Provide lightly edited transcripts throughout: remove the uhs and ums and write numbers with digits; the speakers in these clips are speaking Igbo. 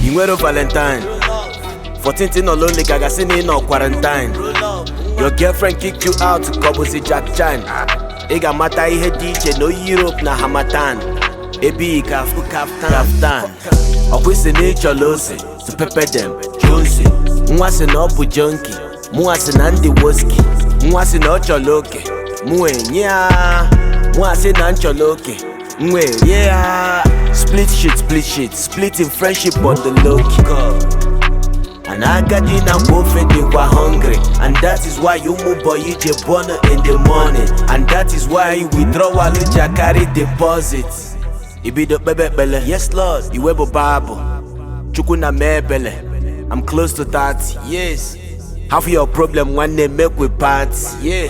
Inwero Valentine 14th no lonely gagasini no quarantine. Your girlfriend kicked you out to Kobuzi Jack Chan. Ega mata ihe DJ no Europe na Hamatan. Ebi kafu kaftan. Okwisi ni cholose to pepper them Jonesy. Mwasi no bu junkie. Mwasi na ndi woski. Mwasi no choloke. Mwe nya. Mwasi na choloke. Mwe yeah. Split shit. Splitting friendship on the low key. And I got in and both they were hungry. And that is why you move boy you je born in the morning. And that is why you withdraw while you carry deposits. You be the bebe bele. Yes Lord, you webo Bible. Chukuna mebele. I'm close to 30, yes. Have your problem one day make with parts, yeah.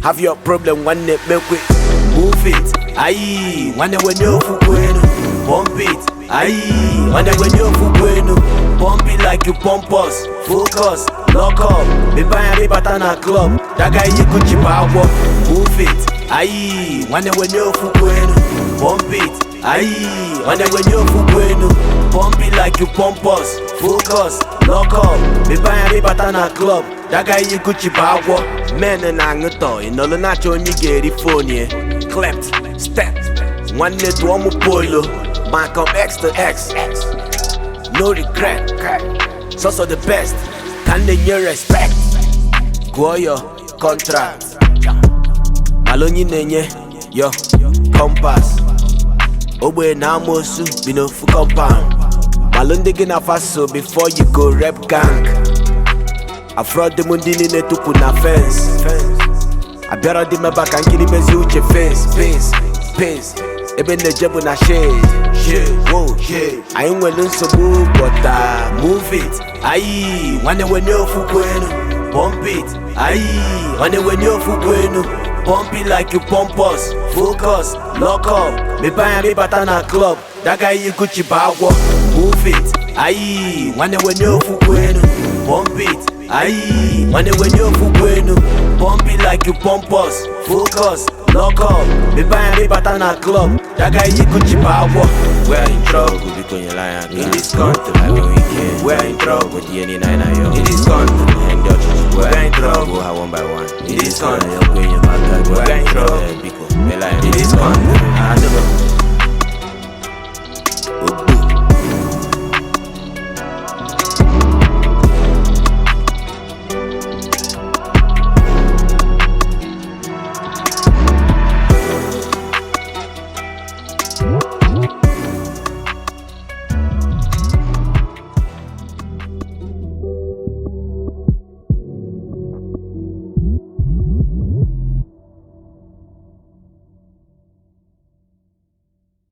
Have your problem one day make with move it. Aye, one day when you fukwenu, pump it. Aye, one day when you fukwenu, pump it like you pump us. Focus, lock up. Me buy a batana club. That guy you could chip out. Move it. Aye, one day when you fukwenu, pump it. Aye, one day when you fukwenu, pump it like you pump us. Focus, lock up. Me buy a batana club. That guy you could chip out. Men and angoto, you know the natural me get it phone yeah. Clapped, stepped. One day to one polo. Malcolm X to X. No regret. So the best. Can they give respect? Go your contract. Maloney nenye. Yo, compass. Obe na mosu. Bino fu compound. Malonde gina faso before you go rep gang. I fraud the mundini ne tuku na fence. I better di me back and kiri bezi uche face. Ebe ne jebu na shade, whoa, shade. I ain't willing so move, but move it. Aye, one day when you fukwenu, pump it. Aye, one day when you fukwenu, pump it like you pump us. Focus, lock up. Me buy a batana club. That guy you Gucci bawa, move it. Aye, one day when you fukwenu, pump it. Aye, one day when you fukwenu, pump it like you pump us. Focus, lock up. Me buy a batana club. That guy you Gucci bawa. We're in trouble because you're lying in this country. We're in trouble with the 89 yo. In this country, hang the church. We're in trouble, one by one. In this country, we're in trouble. In this country, I never.